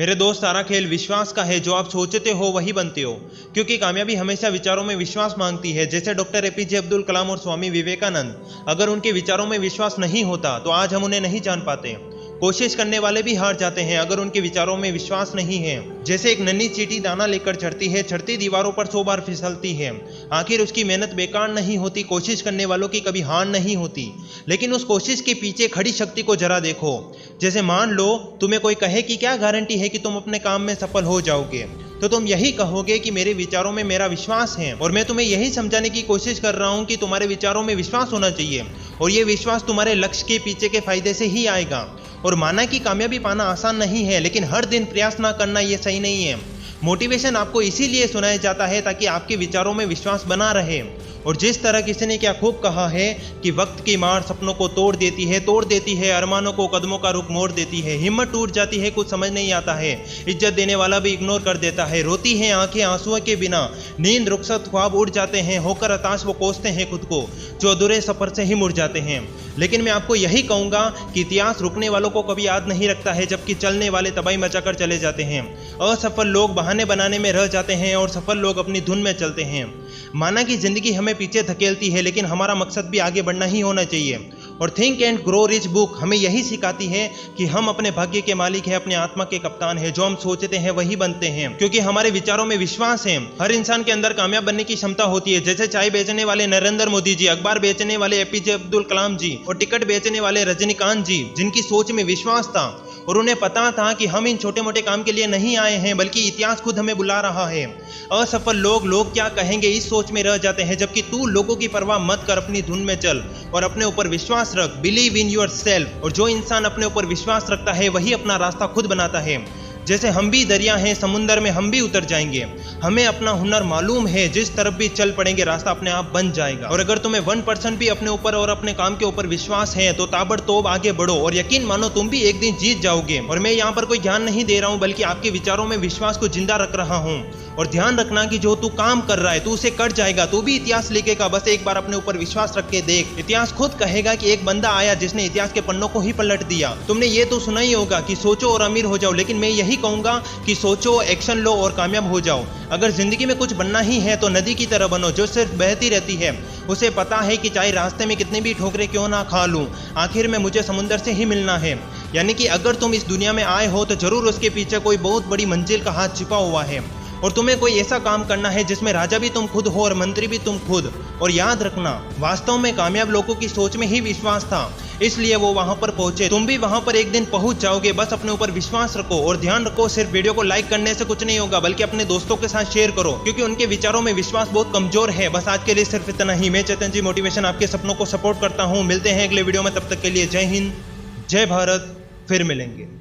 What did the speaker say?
मेरे दोस्त, सारा खेल विश्वास का है। जो आप सोचते हो वही बनते हो, क्योंकि कामयाबी हमेशा विचारों में विश्वास मांगती है। जैसे डॉक्टर एपीजे अब्दुल कलाम और स्वामी विवेकानंद, अगर उनके विचारों में विश्वास नहीं होता तो आज हम उन्हें नहीं जान पाते। कोशिश करने वाले भी हार जाते हैं अगर उनके विचारों में विश्वास नहीं है। जैसे एक नन्ही चींटी दाना लेकर चढ़ती है, चढ़ती दीवारों पर 100 बार फिसलती है, आखिर उसकी मेहनत बेकार नहीं होती। कोशिश करने वालों की कभी हार नहीं होती, लेकिन उस कोशिश के पीछे खड़ी शक्ति को जरा देखो। जैसे मान लो तुम्हें कोई कहे कि क्या गारंटी है कि तुम अपने काम में सफल हो जाओगे, तो तुम यही कहोगे कि मेरे विचारों में मेरा विश्वास है। और मैं तुम्हें यही समझाने की कोशिश कर रहा हूँ कि तुम्हारे विचारों में विश्वास होना चाहिए, और ये विश्वास तुम्हारे लक्ष्य के पीछे के फायदे से ही आएगा। और माना कि कामयाबी पाना आसान नहीं है, लेकिन हर दिन प्रयास ना करना ये सही नहीं है। मोटिवेशन आपको इसीलिए सुनाया जाता है ताकि आपके विचारों में विश्वास बना रहे। और जिस तरह किसी ने क्या खूब कहा है कि वक्त की मार सपनों को तोड़ देती है, अरमानों को कदमों का रुख मोड़ देती है। हिम्मत टूट जाती है, कुछ समझ नहीं आता है, इज्जत देने वाला भी इग्नोर कर देता है। रोती हैं आंखें आंसुओं के बिना, नींद रुखसत ख्वाब उड़ जाते हैं, होकर हताश वो कोसते हैं खुद को, जो अधूरे सफर से ही मुड़ जाते हैं। लेकिन मैं आपको यही कहूँगा कि इतिहास रुकने वालों को कभी याद नहीं रखता है, जबकि चलने वाले तबाही मचाकर चले जाते हैं। असफल लोग बहाने बनाने में रह जाते हैं और सफल लोग अपनी धुन में चलते हैं। माना कि जिंदगी हमें पीछे धकेलती है, लेकिन हमारा मकसद भी आगे बढ़ना ही होना चाहिए। और think and grow rich book हमें यही सिखाती है कि हम अपने भाग्य के मालिक हैं, अपने आत्मा के कप्तान हैं। जो हम सोचते हैं वही बनते हैं, क्योंकि हमारे विचारों में विश्वास है। हर इंसान के अंदर कामयाब बनने की क्षमता होती है। जैसे चाय बेचने वाले नरेंद्र मोदी जी, अखबार बेचने वाले एपीजे अब्दुल कलाम जी और टिकट बेचने वाले रजनीकांत जी, जिनकी सोच में विश्वास था और उन्हें पता था कि हम इन छोटे मोटे काम के लिए नहीं आए हैं, बल्कि इतिहास खुद हमें बुला रहा है। असफल लोग क्या कहेंगे इस सोच में रह जाते हैं, जबकि तू लोगों की परवाह मत कर, अपनी धुन में चल और अपने ऊपर विश्वास रख। Believe in your self. और जो इंसान अपने ऊपर विश्वास रखता है वही अपना रास्ता खुद बनाता है। जैसे हम भी दरिया हैं, समुंदर में हम भी उतर जाएंगे। हमें अपना हुनर मालूम है, जिस तरफ भी चल पड़ेंगे रास्ता अपने आप बन जाएगा। और अगर तुम्हें 1% भी अपने ऊपर और अपने काम के ऊपर विश्वास है तो ताबड़तोड़ आगे बढ़ो और यकीन मानो तुम भी एक दिन जीत जाओगे। और मैं यहाँ पर कोई ज्ञान नहीं दे रहा हूँ, बल्कि आपके विचारों में विश्वास को जिंदा रख रहा हूँ। और ध्यान रखना कि जो तू काम कर रहा है तू उसे कर जाएगा, तू भी इतिहास लिखेगा। बस एक बार अपने ऊपर विश्वास रख के देख। इतिहास खुद कहेगा कि एक बंदा आया जिसने इतिहास के पन्नों को ही पलट दिया। तुमने ये तो सुना ही होगा कि सोचो और अमीर हो जाओ, लेकिन मैं यही कहूंगा कि सोचो, एक्शन लो और कामयाब हो जाओ। अगर जिंदगी में कुछ बनना ही है तो नदी की तरह बनो, जो सिर्फ बहती रहती है। उसे पता है कि चाहे रास्ते में कितनी भी ठोकरें क्यों ना खा लूं, आखिर में मुझे समुंदर से ही मिलना है। यानी कि अगर तुम इस दुनिया में आए हो तो जरूर उसके पीछे कोई बहुत बड़ी मंजिल का हाथ छिपा हुआ है। और तुम्हें कोई ऐसा काम करना है जिसमें राजा भी तुम खुद हो और मंत्री भी तुम खुद। और याद रखना, वास्तव में कामयाब लोगों की सोच में ही विश्वास था, इसलिए वो वहां पर पहुंचे। तुम भी वहां पर एक दिन पहुंच जाओगे। बस अपने ऊपर विश्वास रखो। और ध्यान रखो, सिर्फ वीडियो को लाइक करने से कुछ नहीं होगा, बल्कि अपने दोस्तों के साथ शेयर करो, क्योंकि उनके विचारों में विश्वास बहुत कमजोर है। बस आज के लिए सिर्फ इतना ही। मैं चेतन जी मोटिवेशन आपके सपनों को सपोर्ट करता हूँ। मिलते हैं अगले वीडियो में, तब तक के लिए जय हिंद, जय भारत। फिर मिलेंगे।